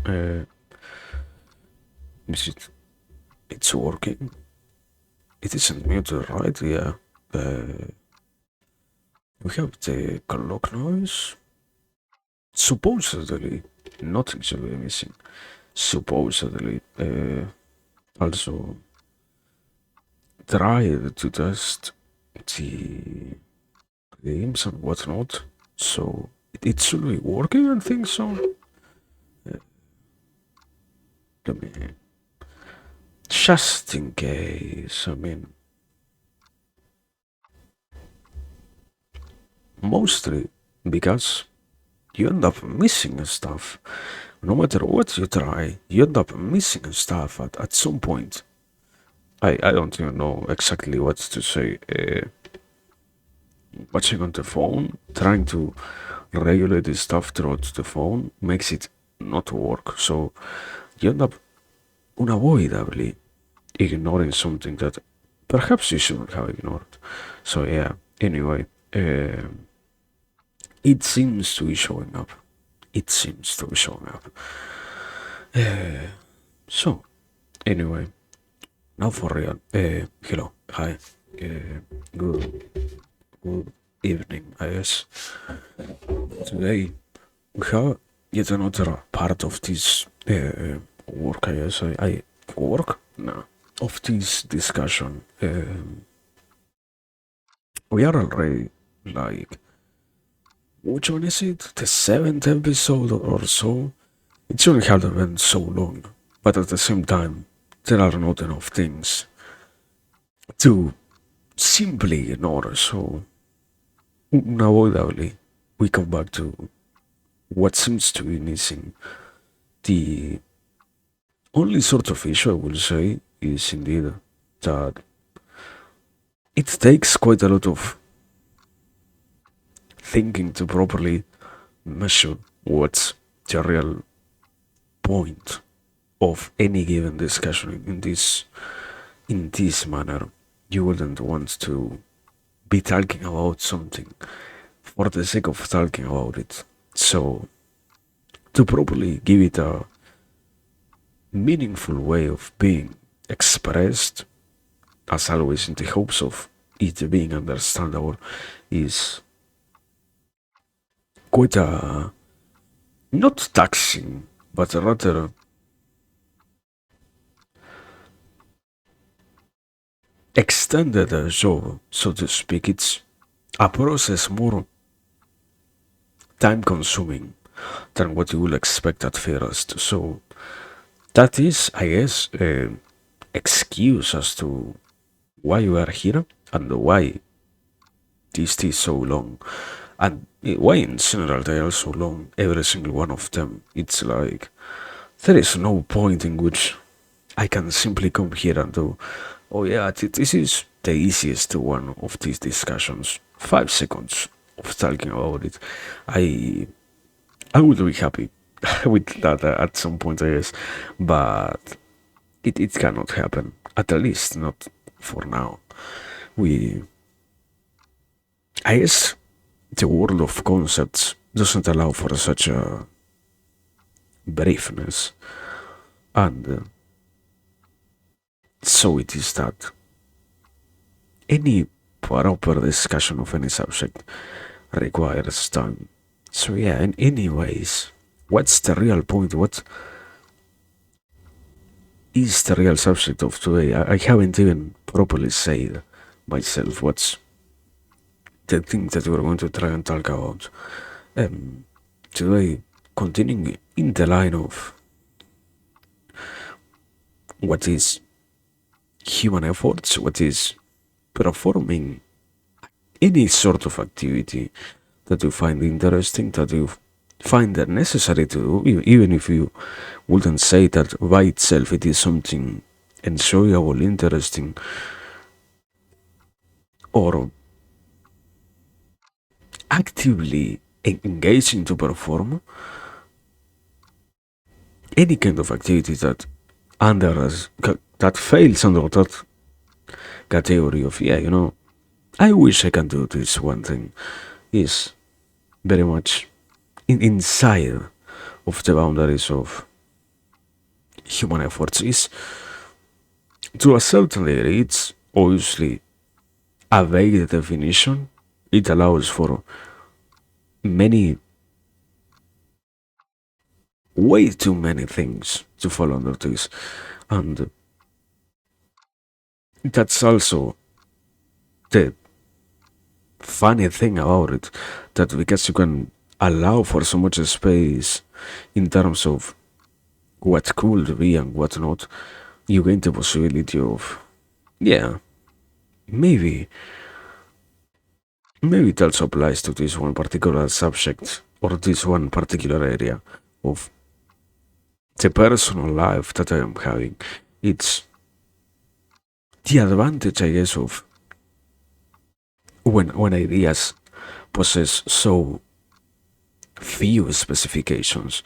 Uh, is it? It's working. It isn't muted, right? Yeah. Uh, we have the clock noise. Supposedly, nothing should be missing. Supposedly. Also, tried to test the games and whatnot. So it should be working, I think so. Let me, just in case, I mean, mostly because you end up missing stuff. No matter what you try, you end up missing stuff at some point. I don't even know exactly what to say. Watching on the phone, trying to regulate this stuff throughout the phone makes it not work. So you end up unavoidably ignoring something that perhaps you shouldn't have ignored. So yeah, anyway, it seems to be showing up. It seems to be showing up. So, anyway, now for real. Hello, hi, good, good evening, I guess. Today we have yet another part of this work, I guess. I work? No. Of this discussion. We are already like, which one is it? The seventh episode or so? It shouldn't have been so long, but at the same time, there are not enough things to simply ignore, so unavoidably, we come back to what seems to be missing. The only sort of issue I will say is indeed that it takes quite a lot of thinking to properly measure what's the real point of any given discussion in this manner. You wouldn't want to be talking about something for the sake of talking about it. So to properly give it a meaningful way of being expressed, as always in the hopes of it being understandable, is quite a not taxing, but rather extended job, so to speak. It's a process more time consuming than what you will expect at first. So that is, I guess, excuse as to why you are here and why this is so long. And why in general they are so long, every single one of them. It's like there is no point in which I can simply come here and do, oh yeah, this is the easiest one of these discussions. 5 seconds of talking about it. I I would be happy with that at some point, I guess, but it cannot happen. At least not for now. We, I guess, the world of concepts doesn't allow for such a briefness, and so it is that any proper discussion of any subject requires time. So yeah, in any ways, what's the real point? What is the real subject of today? I haven't even properly said myself what's the thing that we're going to try and talk about. Um, Today, continuing in the line of what is human efforts, what is performing any sort of activity that you find interesting, that you find that necessary to do, even if you wouldn't say that by itself it is something enjoyable, interesting, or actively engaging to perform any kind of activity that under us that fails under that category of, yeah, I wish I can do this one thing, is very much inside of the boundaries of human efforts is, to a certain degree, it's obviously a vague definition. It allows for many, way too many things to fall under this. And that's also the funny thing about it, that because you can allow for so much space in terms of what could be and what not, you gain the possibility of, yeah, maybe, maybe it also applies to this one particular subject or this one particular area of the personal life that I am having. It's the advantage, I guess, of when ideas possess so few specifications,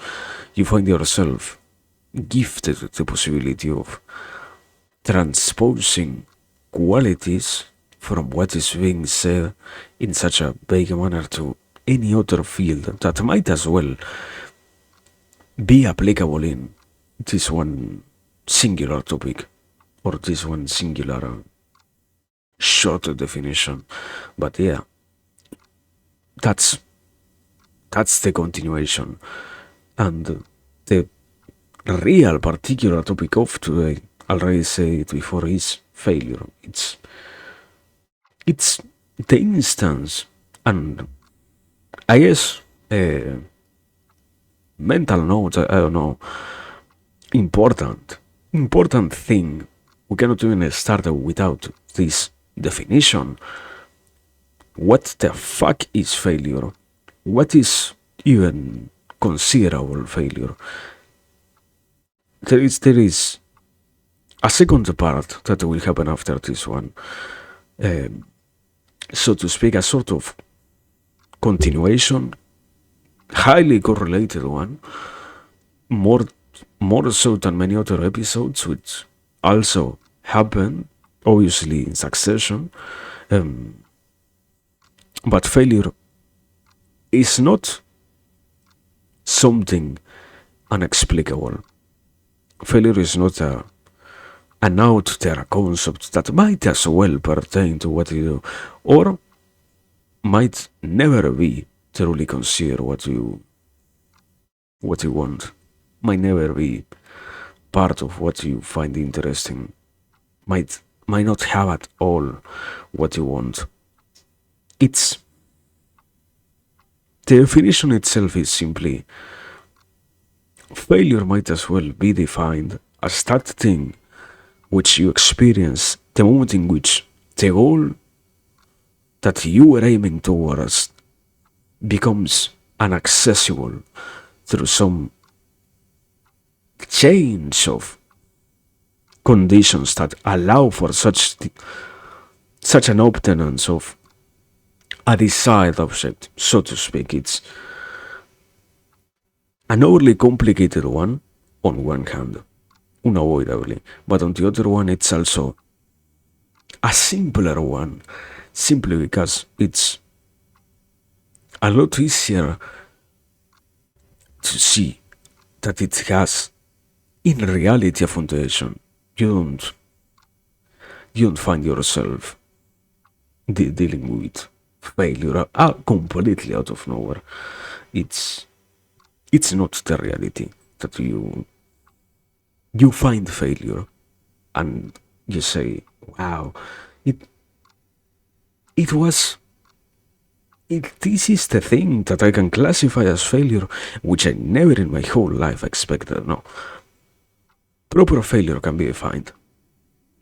you find yourself gifted the possibility of transposing qualities from what is being said in such a vague manner to any other field that might as well be applicable in this one singular topic or this one singular short definition. But yeah, that's that's the continuation. And the real particular topic of today, already said it before, is failure. It's the instance, and I guess mental note, I don't know, important thing. We cannot even start without this definition. What the fuck is failure? What is even considerable failure? There is a second part that will happen after this one. Um, so to speak, a sort of continuation, highly correlated one, more more so than many other episodes, which also happen obviously in succession. Um, but failure is not something unexplicable. Failure is not an out there concept that might as well pertain to what you do, or might never be truly consider what you want, might never be part of what you find interesting, might not have at all what you want. It's the definition itself is simply failure might as well be defined as that thing which you experience the moment in which the goal that you were aiming towards becomes inaccessible through some change of conditions that allow for such an obtenance of a desired object, so to speak. It's an overly complicated one on one hand, unavoidably, but on the other one, it's also a simpler one, simply because it's a lot easier to see that it has in reality a foundation. You don't find yourself dealing with failure completely out of nowhere. It's it's not the reality that you find failure and you say, "Wow, it it was." This is the thing that I can classify as failure, which I never in my whole life expected. No, proper failure can be defined.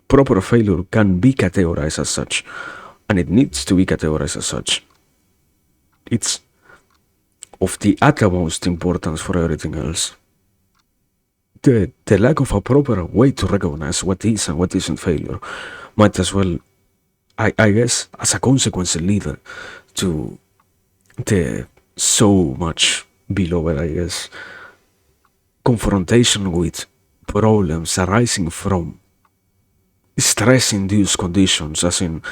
Proper failure can be categorized as such, and it needs to be categorized as such. It's of the utmost importance for everything else. The lack of a proper way to recognize what is and what isn't failure might as well, I guess, as a consequence, lead to the so much beloved, I guess, confrontation with problems arising from stress induced conditions, as in,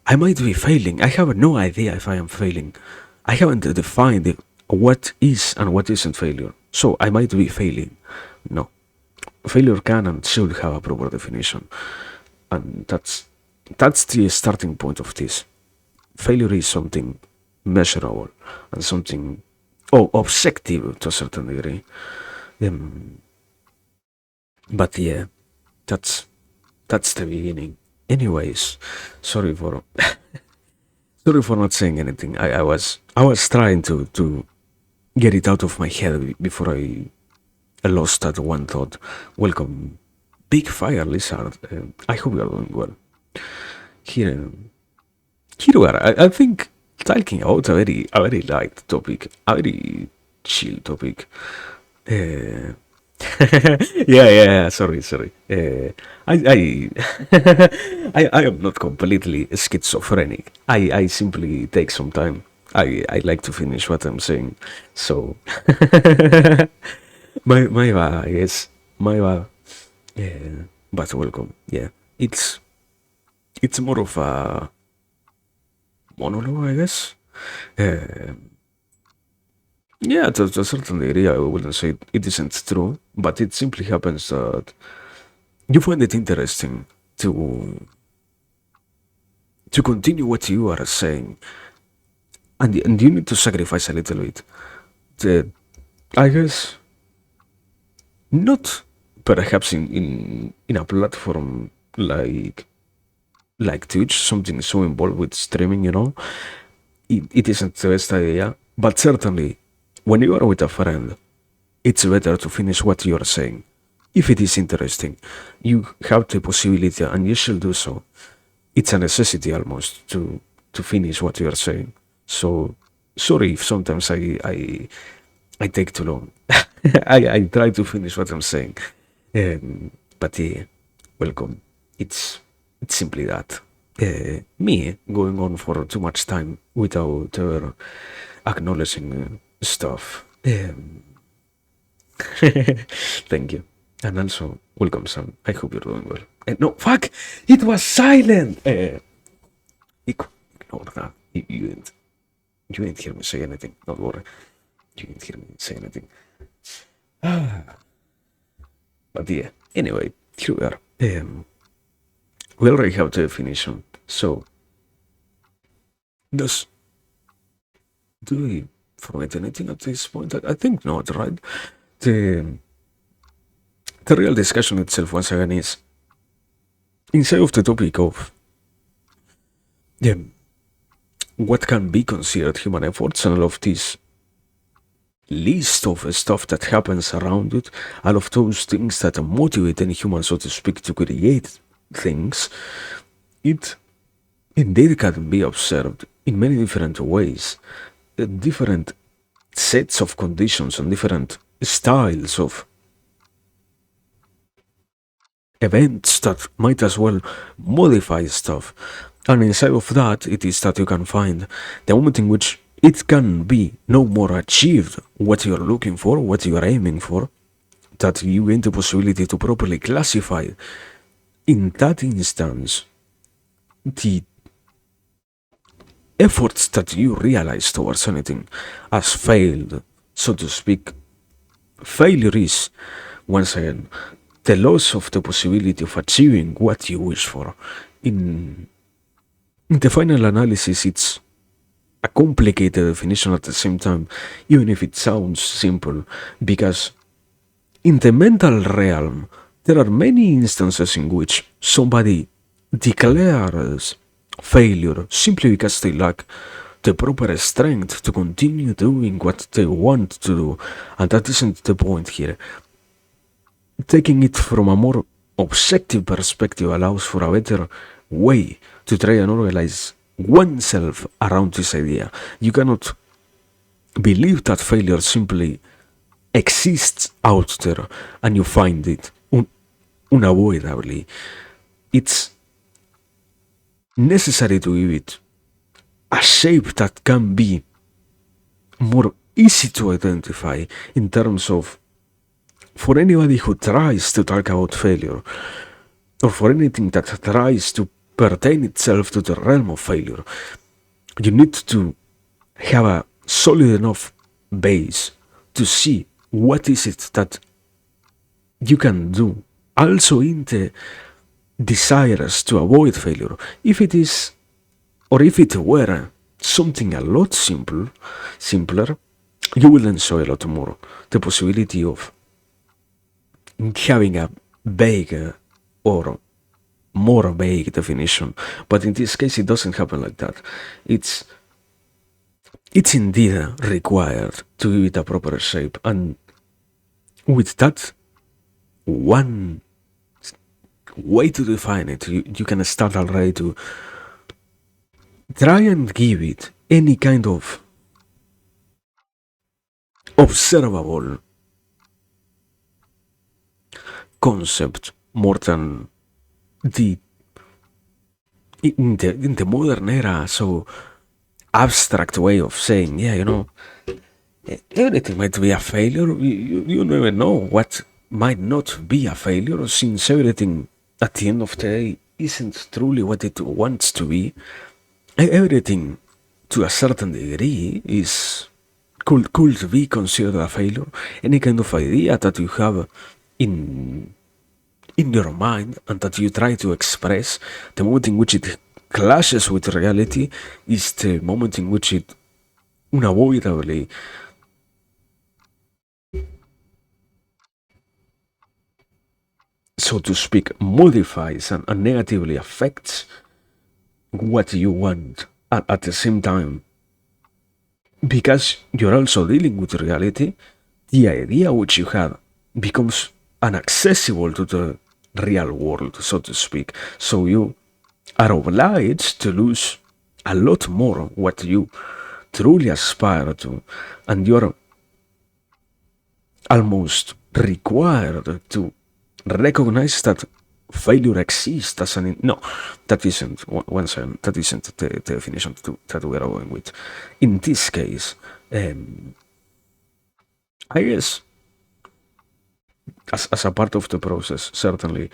I might be failing. I have no idea if I am failing. I haven't defined what is and what isn't failure. So I might be failing. No. failure can and should have a proper definition, and that's the starting point of this. Failure is something measurable and something objective to a certain degree. Um, but yeah, that's that's the beginning. Anyways, sorry for sorry for not saying anything. I was trying to get it out of my head before I lost that one thought. Welcome, Big Fire Lizard. I hope you are doing well. Here, here we are. I think talking about a very light topic, a very chill topic. Uh, yeah. Sorry. I I am not completely schizophrenic. I simply take some time. I like to finish what I'm saying. So my bad, I guess. My bad. But welcome. Yeah, it's more of a monologue, I guess. Uh, yeah, to a certain degree, I wouldn't say it isn't true, but it simply happens that you find it interesting to continue what you are saying, and you need to sacrifice a little bit. The, I guess not perhaps in a platform like Twitch, something so involved with streaming, it isn't the best idea. But certainly, when you are with a friend, it's better to finish what you are saying. If it is interesting, you have the possibility, and you should do so. It's a necessity almost to finish what you are saying. So sorry if sometimes I take too long. I try to finish what I'm saying. But yeah, welcome. It's simply that. Me going on for too much time without ever acknowledging stuff. Thank you. And also, welcome, Sam. I hope you're doing well. No, fuck! It was silent! Ignore that. You didn't hear me say anything. Don't worry. You didn't hear me say anything. But yeah, anyway, here we are. We already have the definition. So, does do we forget anything at this point? I think not, right? The the real discussion itself, once again, is inside of the topic of yeah, what can be considered human efforts and all of this list of stuff that happens around it, all of those things that motivate any human, so to speak, to create things, it indeed can be observed in many different ways, different sets of conditions and different styles of events that might as well modify stuff. And inside of that, it is that you can find the moment in which it can be no more achieved what you're looking for, what you are aiming for, that you gain the possibility to properly classify in that instance the efforts that you realize towards anything as failed, so to speak. Failure is, once again, the loss of the possibility of achieving what you wish for. In, in the final analysis, it's a complicated definition at the same time, even if it sounds simple, because in the mental realm, there are many instances in which somebody declares failure simply because they lack the proper strength to continue doing what they want to do, and that isn't the point here. Taking it from a more objective perspective allows for a better way to try and organize oneself around this idea. You cannot believe that failure simply exists out there and you find it unavoidably. It's necessary to give it a shape that can be more easy to identify in terms of for anybody who tries to talk about failure, or for anything that tries to pertain itself to the realm of failure, you need to have a solid enough base to see what is it that you can do also in the desires to avoid failure. If it is, or if it were something a lot simpler, you will enjoy a lot more the possibility of having a vague or more vague definition. But in this case, it doesn't happen like that. It's it's indeed required to give it a proper shape, and with that one way to define it, you can start already to try and give it any kind of observable concept more than the in the modern era so abstract way of saying, yeah, everything might be a failure. You never know what might not be a failure, since everything at the end of the day isn't truly what it wants to be. Everything to a certain degree is could be considered a failure. Any kind of idea that you have in in your mind and that you try to express, the moment in which it clashes with reality is the moment in which it unavoidably, so to speak, modifies and negatively affects what you want at the same time. Because you're also dealing with reality, the idea which you have becomes inaccessible to the real world, so to speak. So you are obliged to lose a lot more what you truly aspire to, and you're almost required to recognize that failure exists as an no, that isn't once again, that isn't the definition that we are going with. In this case, um, I guess as a part of the process, certainly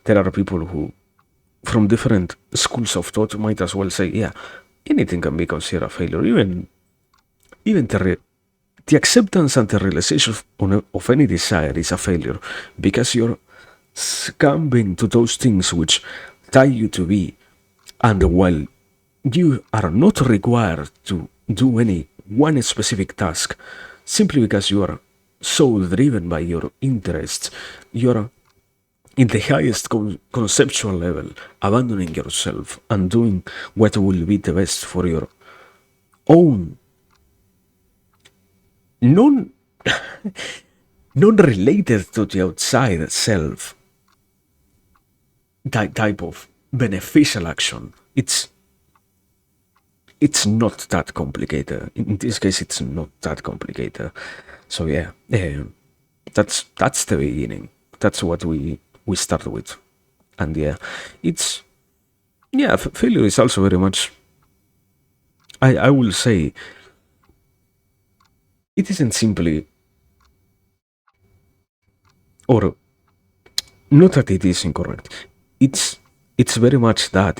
there are people who from different schools of thought might as well say, yeah, anything can be considered a failure, even the acceptance and the realization of any desire is a failure because you're succumbing to those things which tie you to be. And while you are not required to do any one specific task, simply because you are so driven by your interests, you're in the highest conceptual level, abandoning yourself and doing what will be the best for your own non non related to the outside self type of beneficial action. It's not that complicated. In this case, it's not that complicated. So yeah, that's the beginning. That's what we start with, and yeah, it's yeah. Failure is also very much. I will say it isn't simply, or not that it is incorrect. It's very much that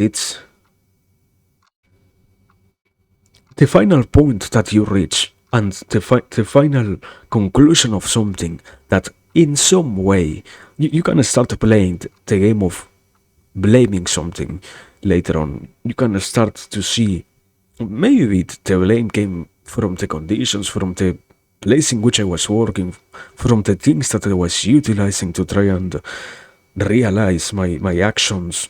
the final point that you reach and the final conclusion of something that in some way you can start playing the game of blaming something later on. You can start to see maybe the blame came from the conditions, from the place in which I was working, from the things that I was utilizing to try and realize my actions.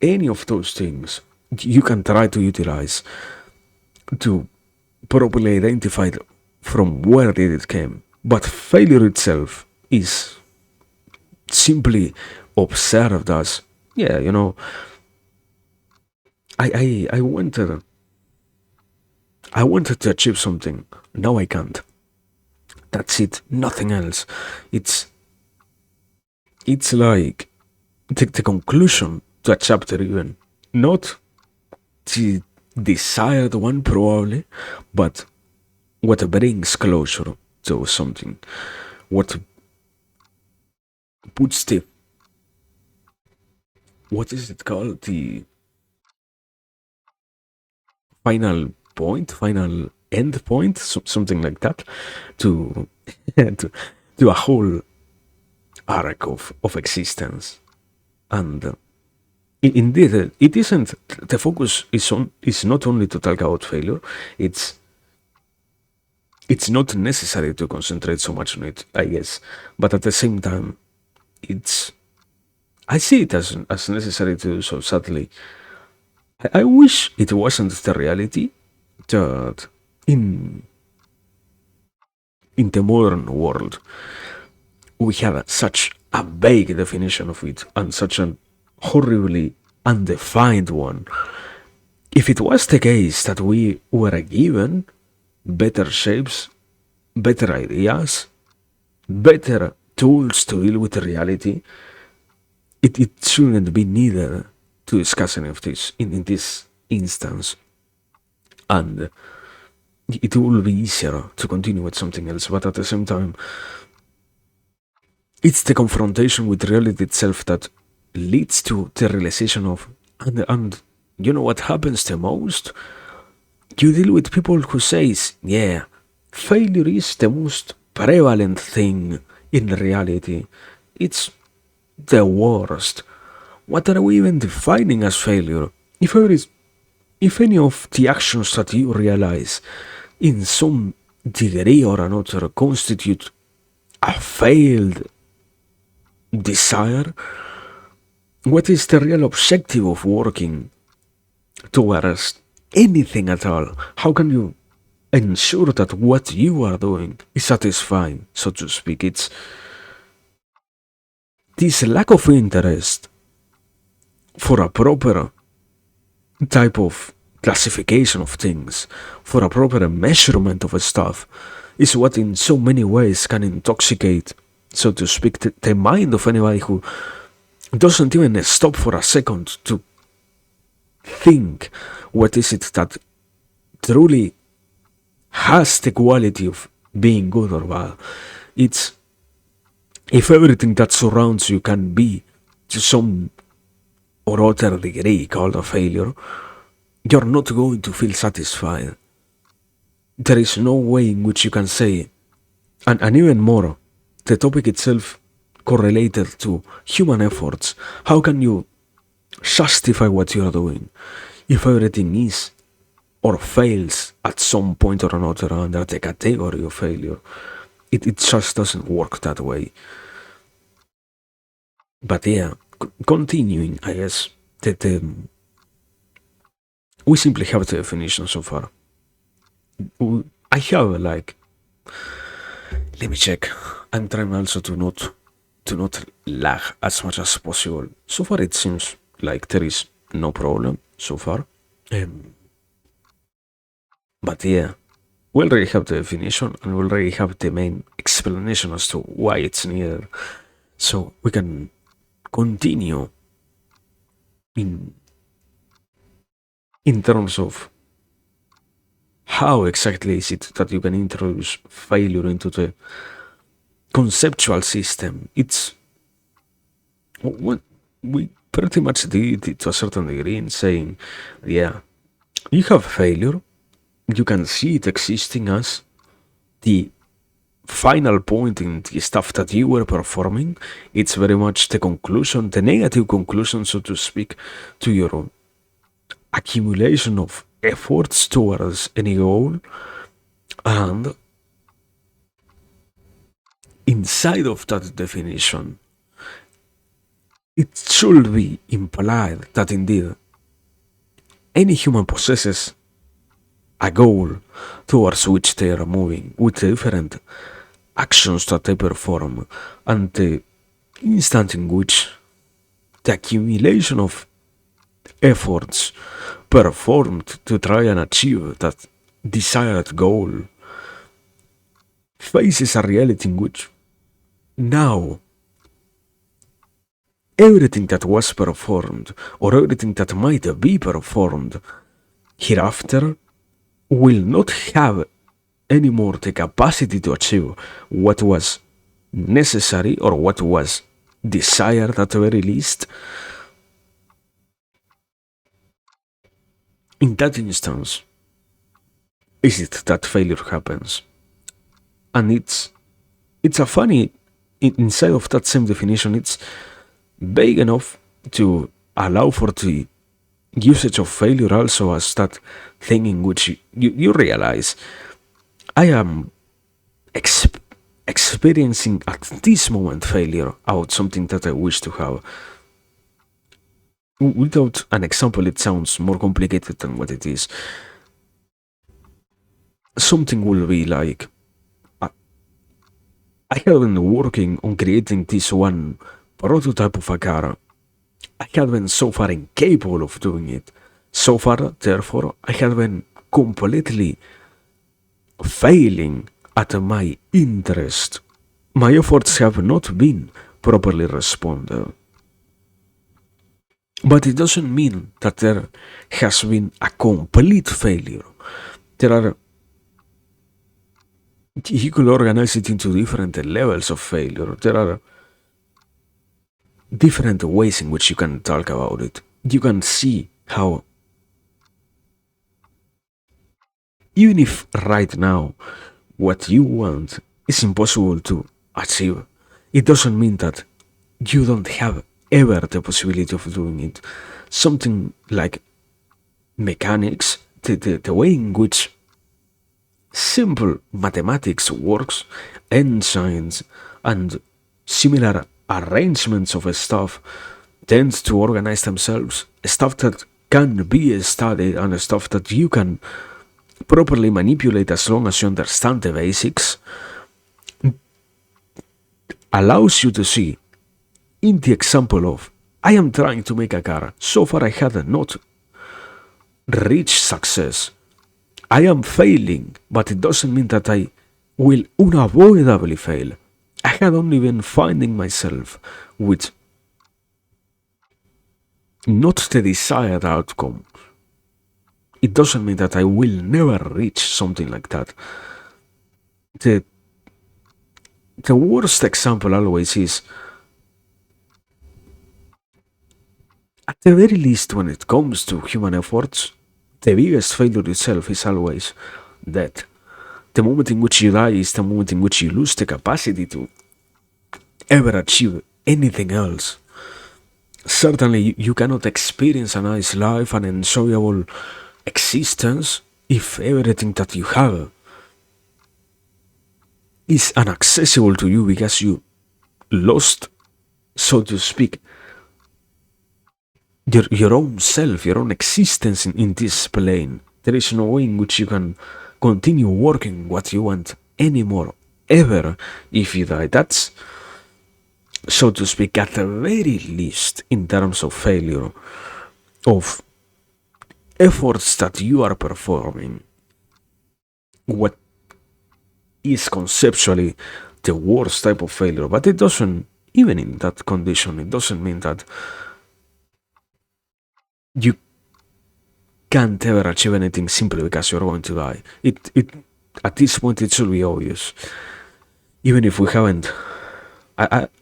Any of those things you can try to utilize to properly identify from where did it came. But failure itself is simply observed as, yeah, I wanted to achieve something. Now I can't. That's it. Nothing else. It's it's like the conclusion to a chapter even. Not the desired one probably, but what brings closure to something. What puts the what is it called? The final point, final end point, something like that, to to, to a whole arc of existence. And indeed, it isn't, the focus is not only to talk about failure, it's it's not necessary to concentrate so much on it, I guess. But at the same time, it's I see it as necessary to do so, sadly. I wish it wasn't the reality that in in the modern world we have such a vague definition of it and such an horribly undefined one. If it was the case that we were given better shapes, better ideas, better tools to deal with the reality, it shouldn't be needed to discuss any of this in this instance. And it will be easier to continue with something else, but at the same time, it's the confrontation with reality itself that leads to the realization of, and you know what happens the most? You deal with people who says, yeah, failure is the most prevalent thing in reality. It's the worst. What are we even defining as failure? If any of the actions that you realize in some degree or another constitute a failed desire, what is the real objective of working towards anything at all? How can you ensure that what you are doing is satisfying, so to speak? It's this lack of interest for a proper type of classification of things, for a proper measurement of stuff, is what in so many ways can intoxicate, so to speak, the mind of anybody who doesn't even stop for a second to think what is it that truly has the quality of being good or bad. It's if everything that surrounds you can be to some or other degree called a failure, you're not going to feel satisfied. There is no way in which you can say, and even more, the topic itself correlated to human efforts. How can you justify what you are doing if everything is or fails at some point or another under the category of failure? It just doesn't work that way. But yeah, continuing, I guess, we simply have the definition so far. I have like, let me check. I'm trying also to not lag as much as possible. So far, it seems like there is no problem so far. Um, but yeah, we already have the definition and we already have the main explanation as to why it's needed. So we can continue in in terms of how exactly is it that you can introduce failure into the conceptual system. It's what we pretty much did it to a certain degree in saying, yeah, you have failure, you can see it existing as the final point in the stuff that you were performing. It's very much the conclusion, the negative conclusion, so to speak, to your accumulation of efforts towards any goal. And inside of that definition, it should be implied that indeed any human possesses a goal towards which they are moving with the different actions that they perform and the instant in which the accumulation of efforts performed to try and achieve that desired goal faces a reality in which now everything that was performed or everything that might be performed hereafter will not have anymore the capacity to achieve what was necessary or what was desired at the very least. In that instance, is it that failure happens? And it's a funny inside of that same definition, it's big enough to allow for the usage of failure also as that thing in which you realize I am ex- experiencing at this moment failure about something that I wish to have. Without an example, it sounds more complicated than what it is. Something will be like I I have been working on creating this one prototype of a car. I have been so far incapable of doing it. So far, therefore, I have been completely failing at my interest. My efforts have not been properly responded. But it doesn't mean that there has been a complete failure. There are, you could organize it into different levels of failure. There are different ways in which you can talk about it. You can see how, even if right now what you want is impossible to achieve, it doesn't mean that you don't have ever the possibility of doing it. Something like mechanics, the way in which simple mathematics works, enzymes, and similar arrangements of stuff tend to organize themselves. Stuff that can be studied and stuff that you can properly manipulate as long as you understand the basics allows you to see in the example of I am trying to make a car. So far I had not reached success. I am failing, but it doesn't mean that I will unavoidably fail. I had only been finding myself with not the desired outcome. It doesn't mean that I will never reach something like that. The the worst example always is, at the very least when it comes to human efforts, the biggest failure itself is always death. The moment in which you die is the moment in which you lose the capacity to ever achieve anything else. Certainly, you cannot experience a nice life, an enjoyable existence, if everything that you have is inaccessible to you because you lost, so to speak, your own self, your own existence in this plane. There is no way in which you can continue working what you want anymore, ever, if you die. That's, so to speak, at the very least, in terms of failure, of efforts that you are performing, what is conceptually the worst type of failure. But it doesn't, even in that condition, it doesn't mean that you can't ever achieve anything simply because you're going to die. It at this point it should be obvious. Even if we haven't,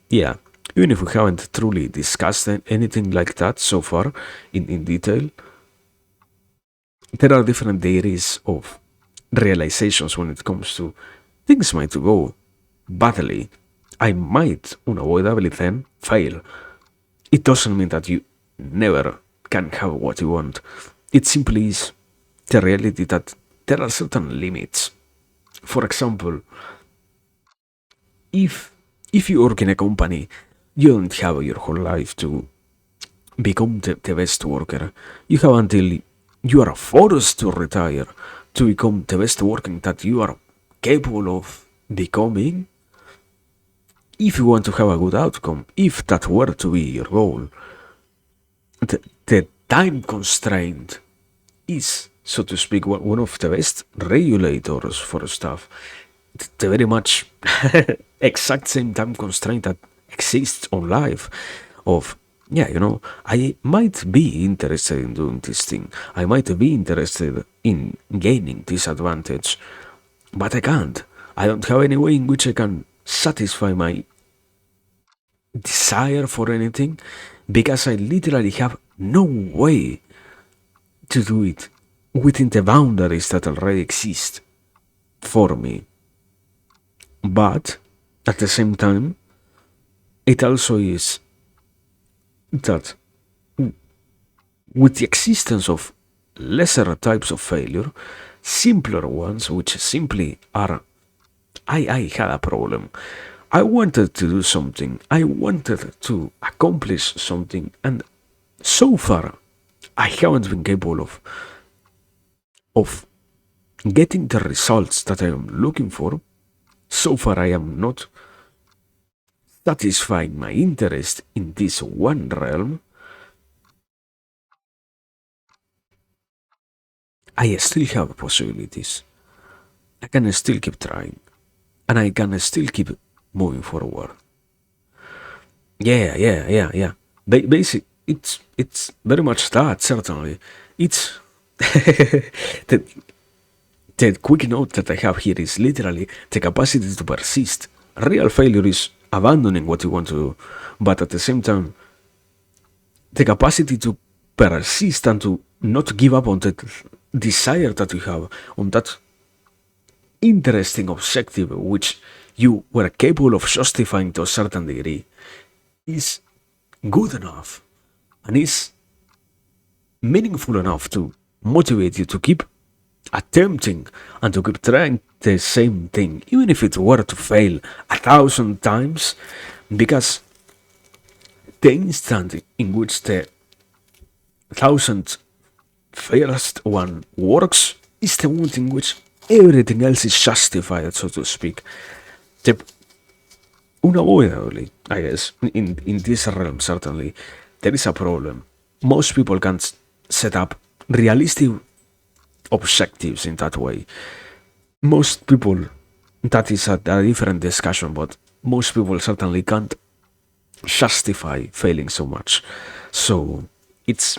yeah, even if we haven't truly discussed anything like that so far in detail, there are different degrees of realizations when it comes to things might go badly. I might unavoidably then fail. It doesn't mean that you never can have what you want. It simply is the reality that there are certain limits. For example, if if you work in a company, you don't have your whole life to become the best worker. You have until you are forced to retire to become the best worker that you are capable of becoming. If you want to have a good outcome, if that were to be your goal, the time constraint is, so to speak, one of the best regulators for stuff. The very much exact same time constraint that exists on life of, yeah, I might be interested in doing this thing. I might be interested in gaining this advantage, but I can't. I don't have any way in which I can satisfy my desire for anything because I literally have no way to do it within the boundaries that already exist for me. But at the same time, it also is that with the existence of lesser types of failure, simpler ones which simply are I had a problem. I wanted to do something. I wanted to accomplish something, and so far I haven't been capable of getting the results that I am looking for. So far I am not satisfying my interest in this one realm. I still have possibilities. I can still keep trying, and I can still keep moving forward. Yeah. Basic. It's very much that certainly. It's the the quick note that I have here is literally the capacity to persist. Real failure is abandoning what you want to do, but at the same time, the capacity to persist and to not give up on that desire that you have, on that interesting objective which you were capable of justifying to a certain degree, is good enough and is meaningful enough to motivate you to keep attempting and to keep trying the same thing, even if it were to fail 1,000 times, because the instant in which the 1,000th first one works is the moment in which everything else is justified, so to speak. The, unavoidably, I guess, in this realm, certainly, there is a problem. Most people can't set up realistic objectives in that way. Most people, that is a different discussion, but most people certainly can't justify failing so much. So it's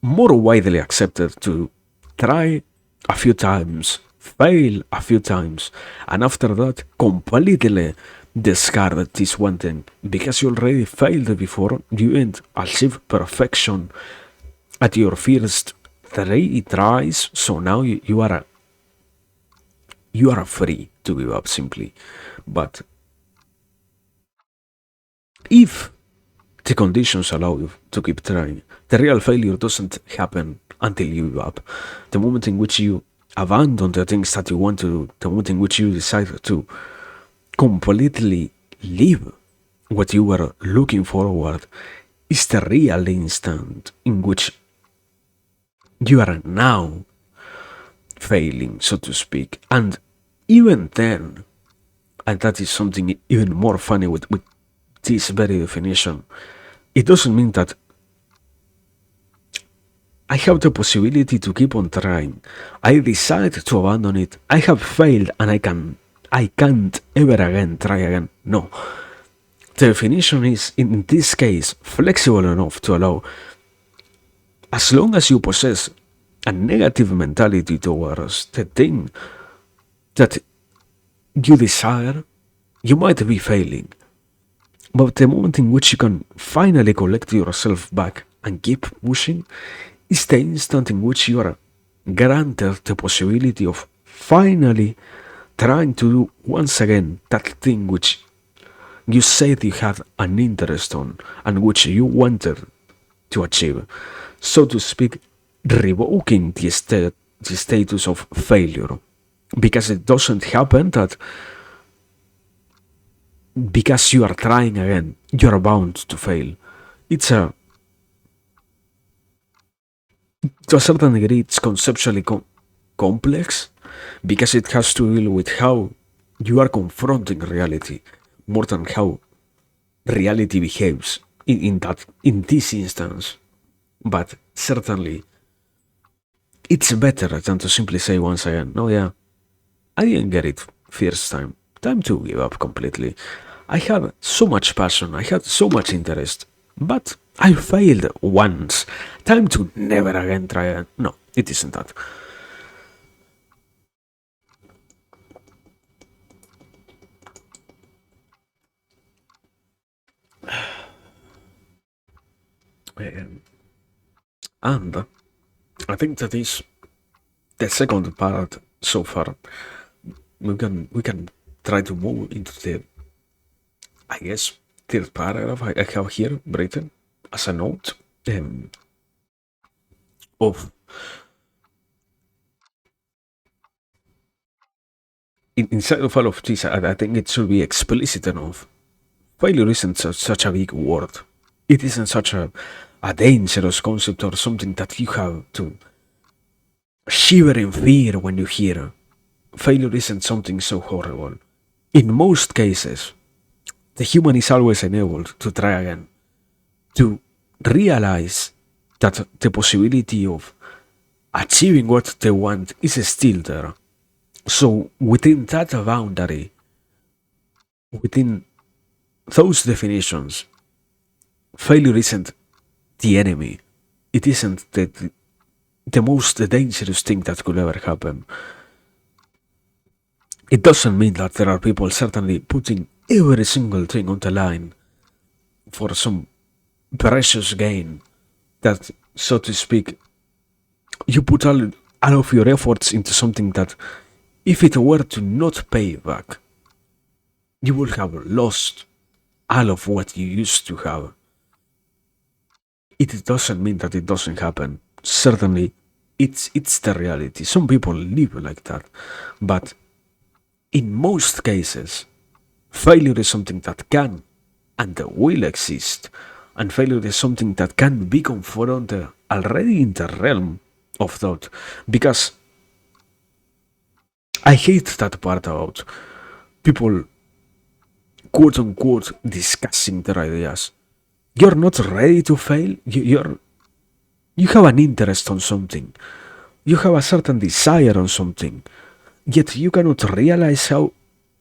more widely accepted to try a few times, fail a few times, and after that, completely discard this one thing because you already failed before. You didn't achieve perfection at your first 3 tries, so now you are free to give up simply. But if the conditions allow you to keep trying, the real failure doesn't happen until you give up. The moment in which you abandon the things that you want to do, the moment in which you decide to completely leave what you were looking forward, is the real instant in which you are now failing, so to speak. And even then, and that is something even more funny with this very definition, it doesn't mean that I have the possibility to keep on trying. I decide to abandon it. I have failed and I can't ever again try again. No. The definition is, in this case, flexible enough to allow, as long as you possess a negative mentality towards the thing that you desire, you might be failing. But the moment in which you can finally collect yourself back and keep pushing is the instant in which you are granted the possibility of finally trying to do once again that thing which you said you had an interest on and which you wanted to achieve. So to speak, revoking the status of failure. Because it doesn't happen that because you are trying again, you are bound to fail. It's a To a certain degree, it's conceptually complex because it has to deal with how you are confronting reality more than how reality behaves in this instance. But certainly, it's better than to simply say once again, "No, yeah, I didn't get it first time. Time to give up completely. I had so much passion, I had so much interest, but I failed once. Time to never again try again." No, it isn't that. Um, And I think that is the second part so far. We can try to move into the, I guess, third paragraph I have here written as a note of inside of all of this, I think it should be explicit enough. Failure isn't such a big word. It isn't such a dangerous concept or something that you have to shiver in fear when you hear. Failure isn't something so horrible. In most cases, the human is always enabled to try again, to realize that the possibility of achieving what they want is still there. So, within that boundary, within those definitions, failure isn't the enemy. It isn't the most dangerous thing that could ever happen. It doesn't mean that there are people certainly putting every single thing on the line for some precious gain that, so to speak, you put all of your efforts into something that, if it were to not pay back, you would have lost all of what you used to have. It doesn't mean that it doesn't happen. Certainly, it's the reality. Some people live like that, but in most cases, failure is something that can and will exist, and failure is something that can be confronted already in the realm of thought. Because I hate that part about people, quote unquote, discussing their ideas. You're not ready to fail. You have an interest on something. You have a certain desire on something. Yet you cannot realize how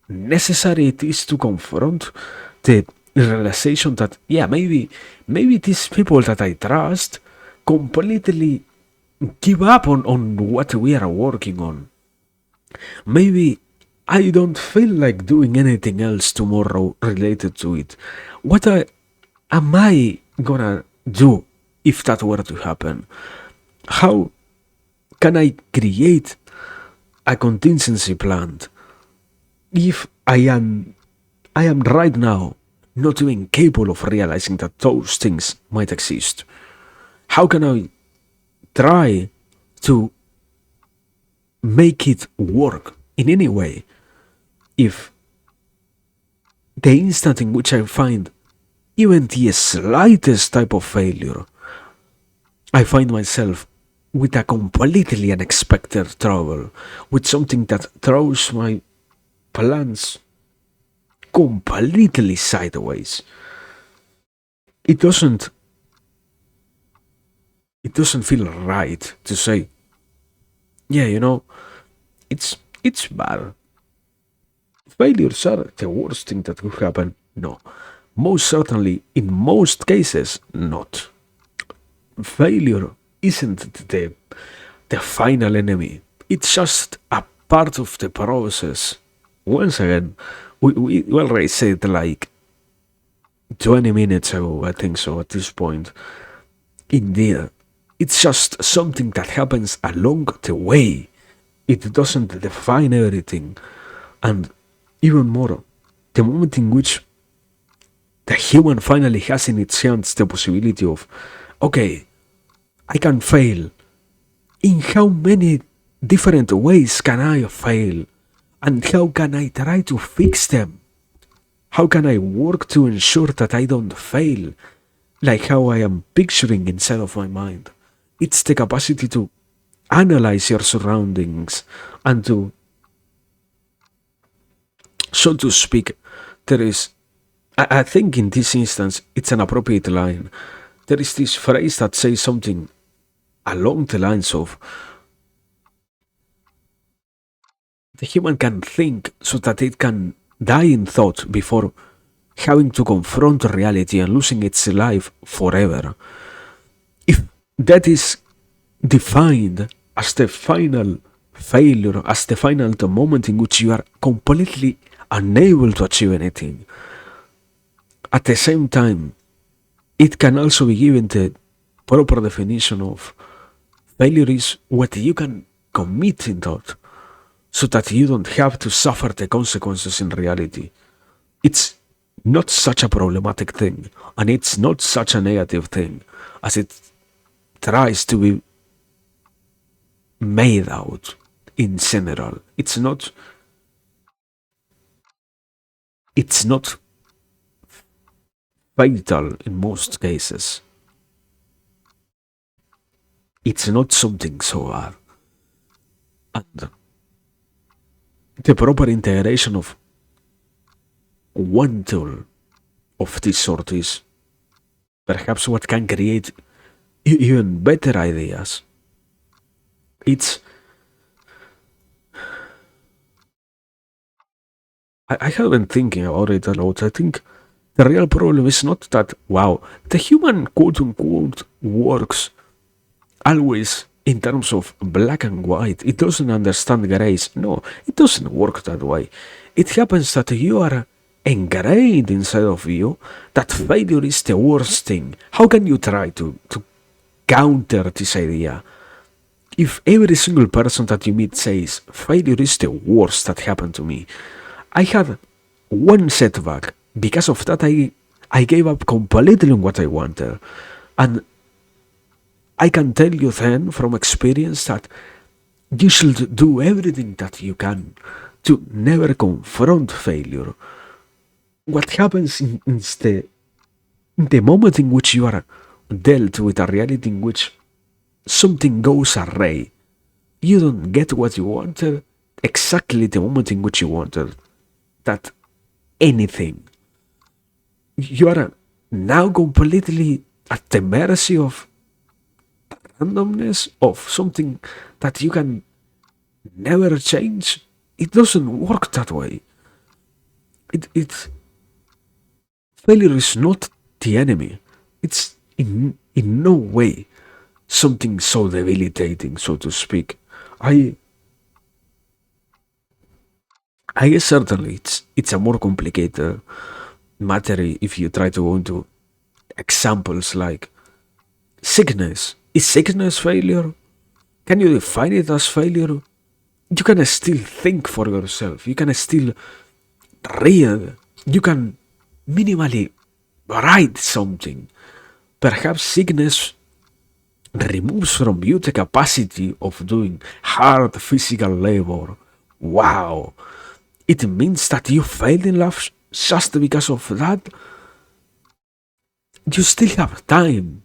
necessary it is to confront the realization that, yeah, maybe these people that I trust completely give up on what we are working on. Maybe I don't feel like doing anything else tomorrow related to it. Am I gonna do if that were to happen? How can I create a contingency plan if I am right now not even capable of realizing that those things might exist? How can I try to make it work in any way if the instant in which I find even the slightest type of failure, I find myself with a completely unexpected trouble, with something that throws my plans completely sideways? It doesn't feel right to say, yeah, it's bad. Failures are the worst thing that could happen. No. Most certainly, in most cases, not. Failure isn't the final enemy. It's just a part of the process. Once again, we already said like 20 minutes ago, I think so, at this point. Indeed, it's just something that happens along the way. It doesn't define everything. And even more, the moment in which the human finally has in its hands the possibility of, okay, I can fail. In how many different ways can I fail? And how can I try to fix them? How can I work to ensure that I don't fail? Like how I am picturing inside of my mind. It's the capacity to analyze your surroundings and to, so to speak, there is, I think in this instance, it's an appropriate line. There is this phrase that says something along the lines of, the human can think so that it can die in thought before having to confront reality and losing its life forever. If that is defined as the final failure, as the final the moment in which you are completely unable to achieve anything, at the same time, it can also be given the proper definition of failure is what you can commit in thought so that you don't have to suffer the consequences in reality. It's not such a problematic thing, and it's not such a negative thing as it tries to be made out in general. It's not fatal in most cases. It's not something so hard. And the proper integration of one tool of this sort is perhaps what can create even better ideas. It's I have been thinking about it a lot. I think the real problem is not that wow, the human quote unquote works always in terms of black and white. It doesn't understand grace. No, it doesn't work that way. It happens that you are ingrained inside of you that failure is the worst thing. How can you try to counter this idea? If every single person that you meet says failure is the worst that happened to me, I had one setback. Because of that, I gave up completely on what I wanted. And I can tell you then from experience that you should do everything that you can to never confront failure. What happens is the moment in which you are dealt with a reality in which something goes awry, you don't get what you wanted exactly the moment in which you wanted that anything. You are now completely at the mercy of randomness, of something that you can never change. It doesn't work that way. It failure is not the enemy. It's in no way something so debilitating, so to speak. I I guess certainly it's a more complicated matter if you try to go into examples like sickness. Is sickness failure? Can you define it as failure? You can still think for yourself. You can still read. You can minimally write something. Perhaps sickness removes from you the capacity of doing hard physical labor. Wow. It means that you failed in love just because of that. You still have time.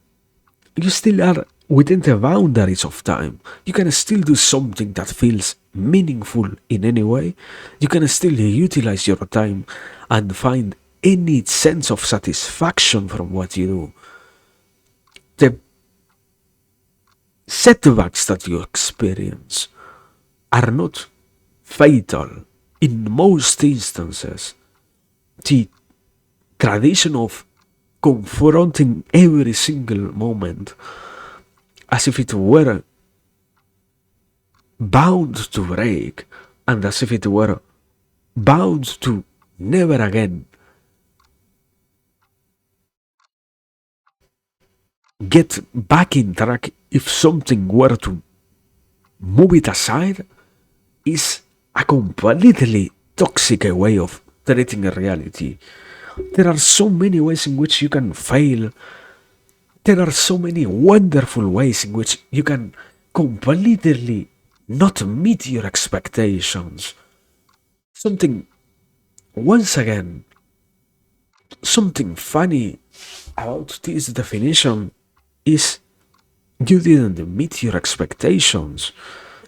You still are within the boundaries of time. You can still do something that feels meaningful in any way. You can still utilize your time and find any sense of satisfaction from what you do. The setbacks that you experience are not fatal in most instances. The tradition of confronting every single moment as if it were bound to break and as if it were bound to never again get back in track if something were to move it aside is a completely toxic way of treating a reality. There are so many ways in which you can fail. There are so many wonderful ways in which you can completely not meet your expectations. Something, once again, something funny about this definition is you didn't meet your expectations.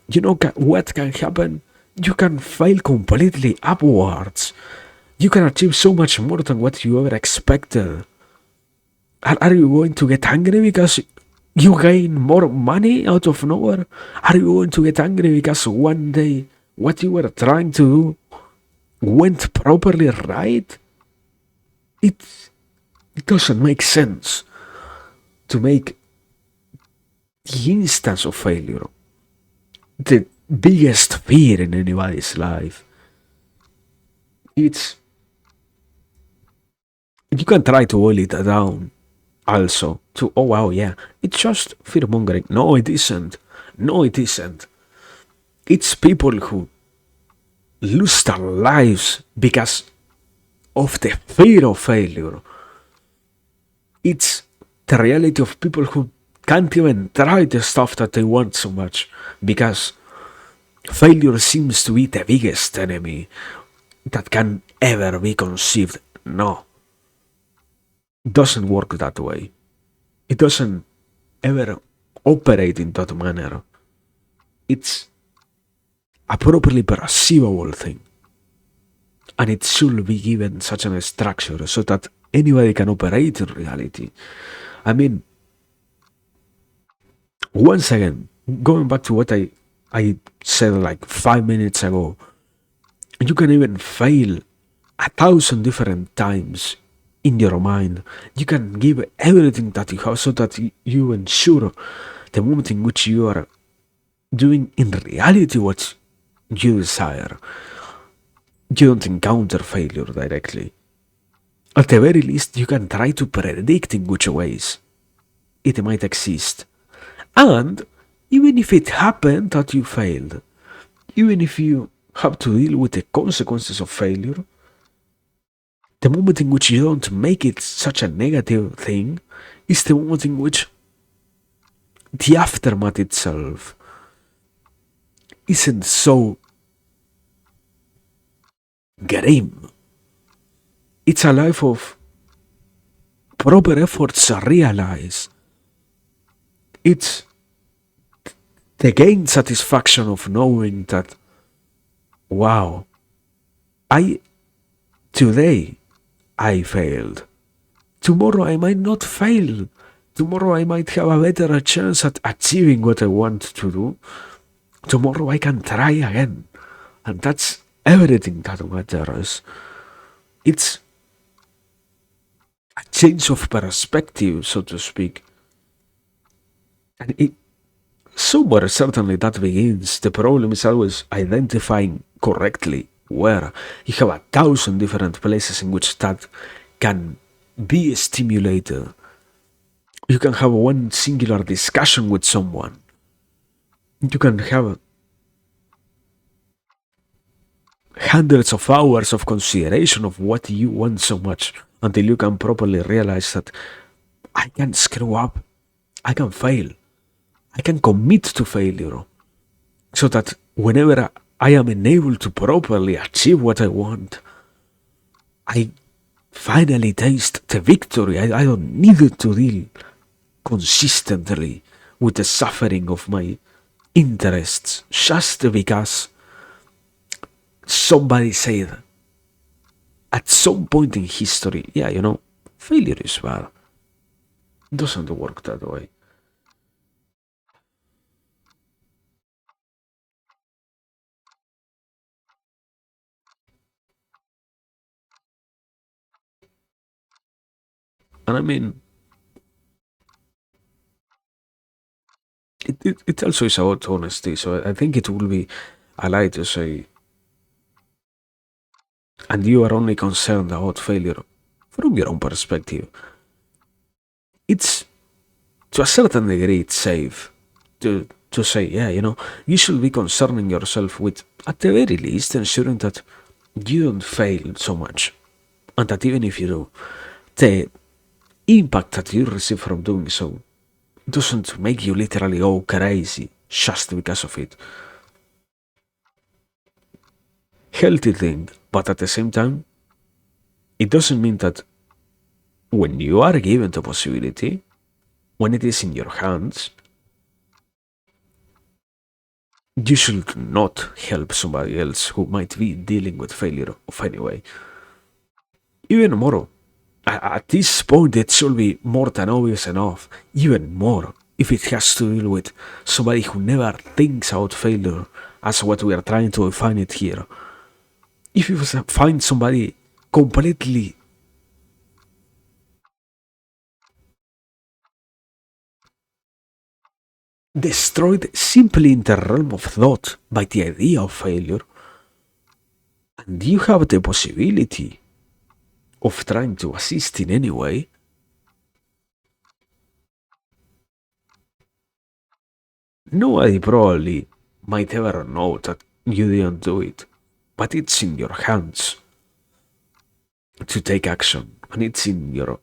You know what can happen? You can fail completely upwards. You can achieve so much more than what you ever expected. Are you going to get angry because you gain more money out of nowhere? Are you going to get angry because one day what you were trying to do went properly right? It, it doesn't make sense to make the instance of failure the biggest fear in anybody's life. It's you can try to boil it down also to oh wow yeah it's just fear mongering. No, it isn't. No, it isn't. It's people who lose their lives because of the fear of failure. It's the reality of people who can't even try the stuff that they want so much because failure seems to be the biggest enemy that can ever be conceived. No, it doesn't work that way. It doesn't ever operate in that manner. It's a properly perceivable thing, and it should be given such a structure so that anybody can operate in reality. I mean, once again, going back to what I said like 5 minutes ago, you can even fail 1,000 different times in your mind. You can give everything that you have so that you ensure the moment in which you are doing in reality what you desire, you don't encounter failure directly. At the very least, you can try to predict in which ways it might exist. And even if it happened that you failed, even if you have to deal with the consequences of failure, the moment in which you don't make it such a negative thing is the moment in which the aftermath itself isn't so grim. It's a life of proper efforts realize. It's the gain satisfaction of knowing that, wow, I today I failed. Tomorrow I might not fail. Tomorrow I might have a better chance at achieving what I want to do. Tomorrow I can try again. And that's everything that matters. It's a change of perspective, so to speak. And somewhere certainly that begins. The problem is always identifying correctly where. You have 1,000 different places in which that can be stimulated. You can have one singular discussion with someone. You can have hundreds of hours of consideration of what you want so much until you can properly realize that I can screw up, I can fail, I can commit to failure, so that whenever I am enabled to properly achieve what I want, I finally taste the victory. I don't need to deal consistently with the suffering of my interests just because somebody said at some point in history, yeah, failure is bad. It doesn't work that way. And I mean, it also is about honesty. So I think it will be a lie to say, and you are only concerned about failure from your own perspective. It's to a certain degree, it's safe to say, yeah, you should be concerning yourself with, at the very least, ensuring that you don't fail so much. And that even if you do, the impact that you receive from doing so doesn't make you literally go crazy just because of it. Healthy thing, but at the same time, it doesn't mean that when you are given the possibility, when it is in your hands, you should not help somebody else who might be dealing with failure of any way. Even more, at this point, it should be more than obvious enough, even more, if it has to deal with somebody who never thinks about failure as what we are trying to define it here. If you find somebody completely destroyed simply in the realm of thought by the idea of failure, and you have the possibility of trying to assist in any way, nobody probably might ever know that you didn't do it, but it's in your hands. to take action, and it's in your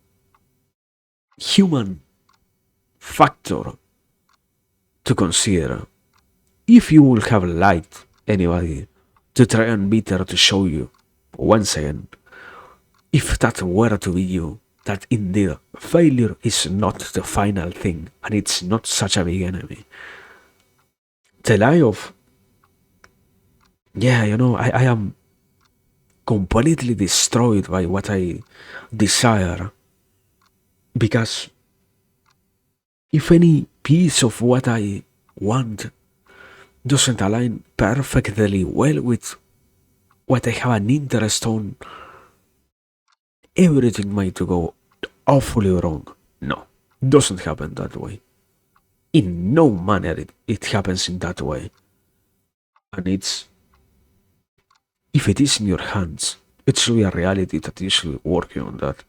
human factor to consider. If you will have liked anybody to try and be there to show you once again, if that were to be you, that indeed failure is not the final thing and it's not such a big enemy. The lie of, yeah, I am completely destroyed by what I desire because if any piece of what I want doesn't align perfectly well with what I have an interest on, everything might go awfully wrong. No, doesn't happen that way. In no manner it happens in that way. And if it is in your hands, it's really a reality that you should be working on that.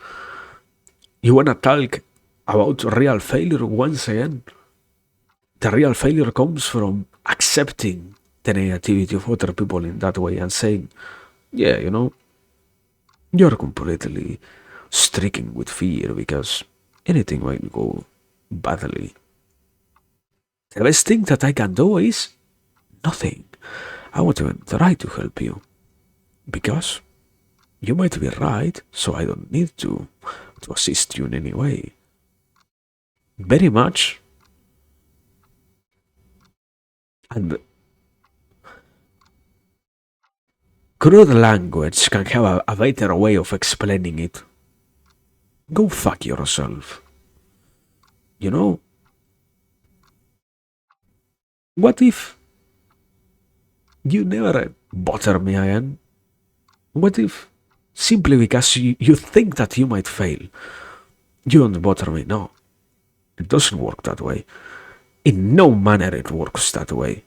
You wanna talk about real failure once again? The real failure comes from accepting the negativity of other people in that way and saying, yeah, you're completely stricken with fear because anything might go badly. The best thing that I can do is nothing. I won't even try to help you because you might be right, so I don't need to assist you in any way. Very much. And crude language can have a better way of explaining it. Go fuck yourself. You know? What if you never bother me again? What if simply because you think that you might fail, you don't bother me? No, it doesn't work that way. In no manner it works that way.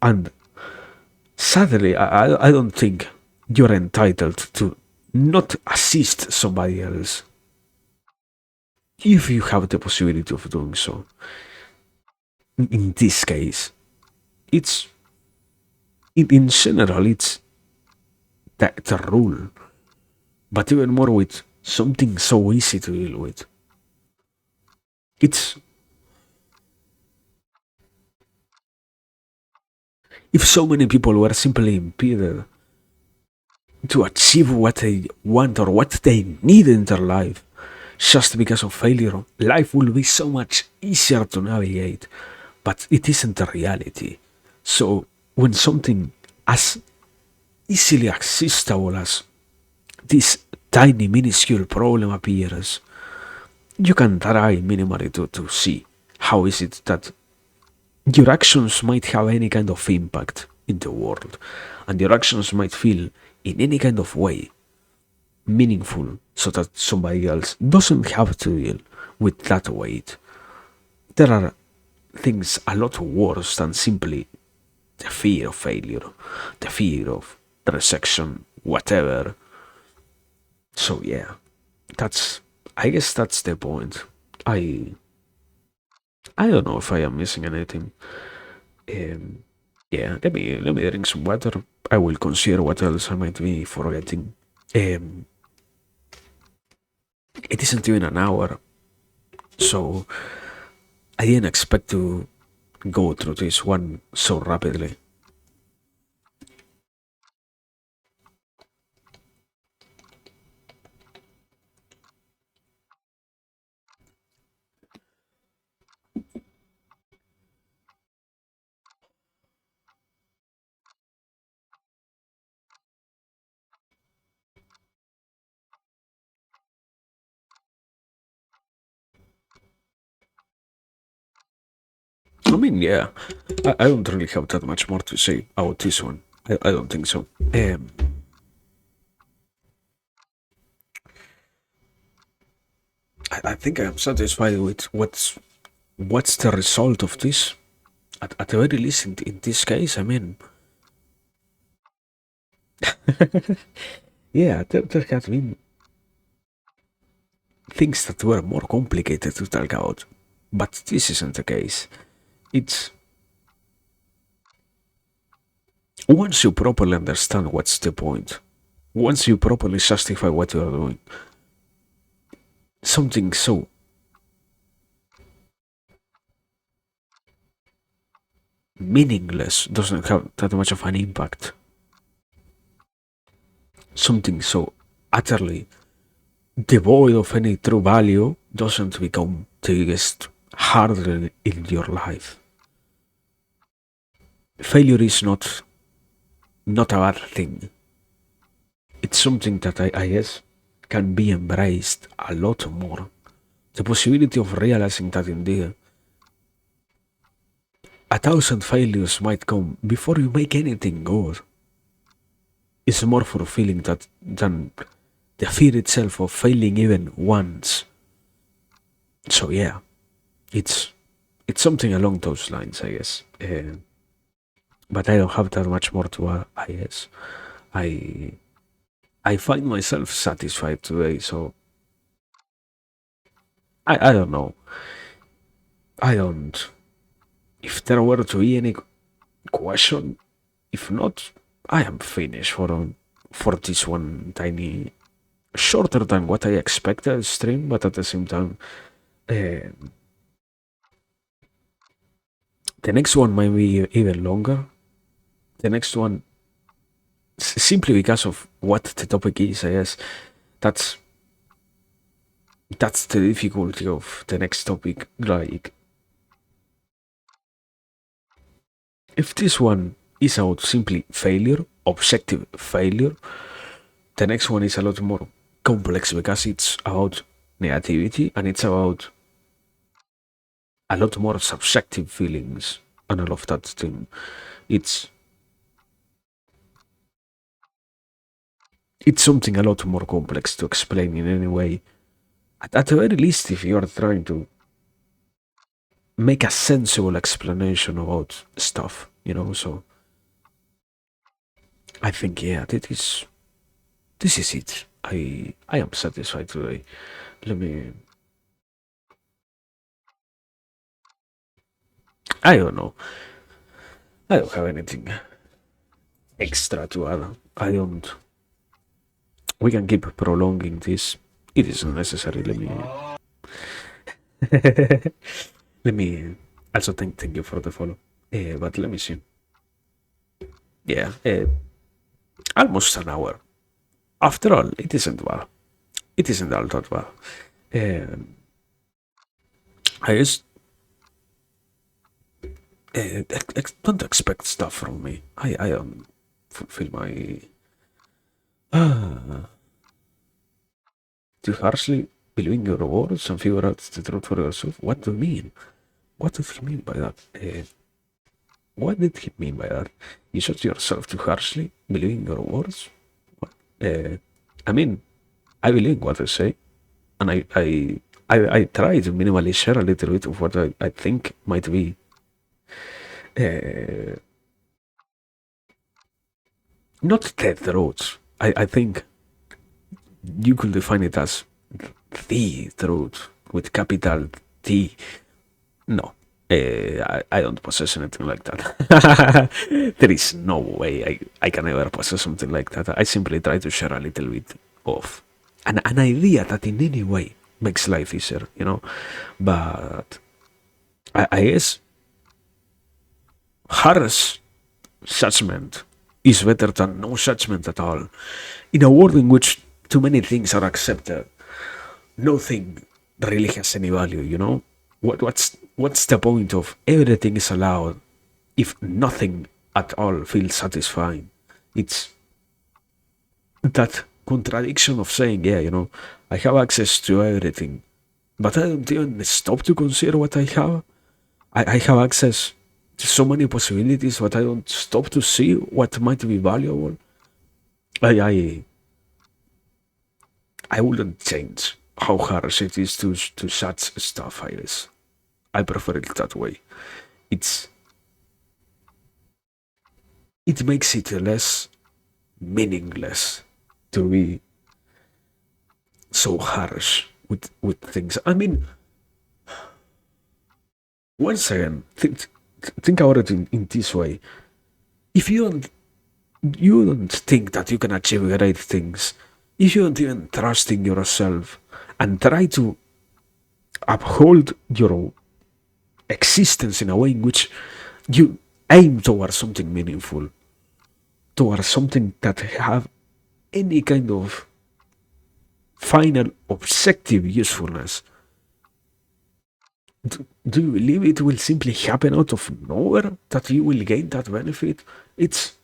And sadly, I don't think you're entitled to not assist somebody else if you have the possibility of doing so. In this case, it's in general, it's the rule, but even more with something so easy to deal with. It's if so many people were simply impeded to achieve what they want or what they need in their life just because of failure, life will be so much easier to navigate. But it isn't the reality. So when something as easily accessible as this tiny minuscule problem appears, you can try minimally to see how is it that your actions might have any kind of impact in the world, and your actions might feel in any kind of way meaningful so that somebody else doesn't have to deal with that weight. There are things a lot worse than simply the fear of failure, the fear of rejection, whatever. So yeah, I guess that's the point. I don't know if I am missing anything. Um, yeah, let me drink some water. I will consider what else I might be forgetting. Um, it isn't even an hour, so I didn't expect to go through this one so rapidly. I mean, yeah, I don't really have that much more to say about this one. I don't think so. I think I am satisfied with what's the result of this. At the very least, in this case, I mean, yeah, there have been things that were more complicated to talk about, but this isn't the case. It's once you properly understand what's the point, Once you properly justify what you are doing, something so meaningless doesn't have that much of an impact. Something so utterly devoid of any true value doesn't become the biggest hurdle in your life. Failure is not a bad thing. It's something that I guess can be embraced a lot more. The possibility of realizing that indeed a thousand failures might come before you make anything good is more fulfilling than the fear itself of failing even once. So yeah, it's it's something along those lines, I guess. But I don't have that much more to add. I guess I I find myself satisfied today. So I don't know. I don't. If there were to be any question, if not, I am finished for this one tiny shorter than what I expected stream, but at the same time, uh, the next one might be even longer. The next one, simply because of what the topic is, I guess that's that's the difficulty of the next topic. Like, if this one is about simply failure, objective failure, the next one is a lot more complex because it's about negativity and it's about a lot more subjective feelings and all of that thing. It's it's something a lot more complex to explain in any way. At the very least, if you are trying to make a sensible explanation about stuff, So I think yeah, this is it. I am satisfied today. Let me. I don't know. I don't have anything extra to add. I don't. We can keep prolonging this. It isn't necessary. Let me. Also, thank you for the follow. But let me see. Yeah, almost an hour. After all, it isn't bad. It isn't all that bad. Um, I just don't expect stuff from me. I don't fulfill my. To harshly believing your words and figure out the truth for yourself. What do you mean? What does he mean by that? What did he mean by that? You shot yourself too harshly believing your words? What? I mean, I believe what I say, and I try to minimally share a little bit of what I think might be uh, not the truth. I think you could define it as the truth with capital T. No, I don't possess anything like that. There is no way I can ever possess something like that. I simply try to share a little bit of an idea that in any way makes life easier. But I guess harsh judgment is better than no judgment at all. In a world in which too many things are accepted, nothing really has any value. What's the point of everything is allowed if nothing at all feels satisfying? It's that contradiction of saying, yeah, I have access to everything, but I don't even stop to consider what I have. I have access to so many possibilities, but I don't stop to see what might be valuable. I I, I wouldn't change how harsh it is to such stuff. I guess I prefer it that way. It's it makes it less meaningless to be so harsh with things. I mean, once again, think about it in this way. If you don't you don't think that you can achieve great things if you don't even trust in yourself and try to uphold your existence in a way in which you aim towards something meaningful, towards something that have any kind of final objective usefulness. Do you believe it will simply happen out of nowhere that you will gain that benefit? It's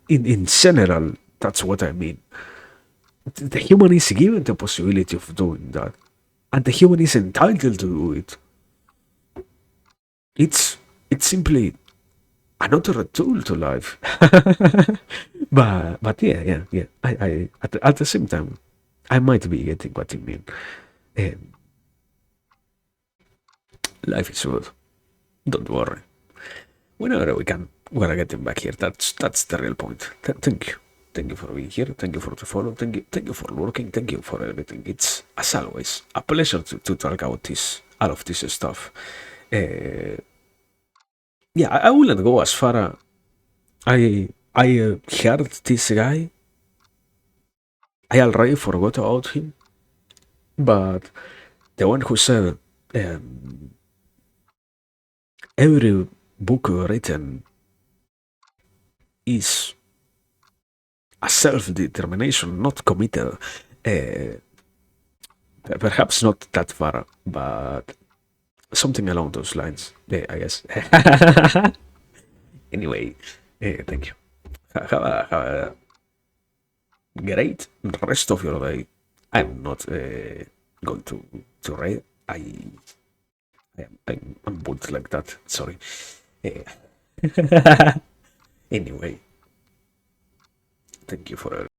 in general, that's what I mean. The human is given the possibility of doing that, and the human is entitled to do it. It's simply another tool to life. But yeah. I at the same time, I might be getting what you mean. Um, Life is good. Don't worry. Whenever we can, we're gonna get him back here. That's the real point. Thank you. Thank you for being here. Thank you for the follow. Thank you for working. Thank you for everything. It's as always a pleasure to talk about this all of this stuff. Uh, yeah, I wouldn't go as far. I heard this guy. I already forgot about him, but the one who said every book written is a self-determination, not committed. Uh, Perhaps not that far, but something along those lines. Yeah, I guess. Anyway, thank you. Have a great rest of your day. I'm not going to read. I'm bold like that. Sorry. Uh, anyway, thank you for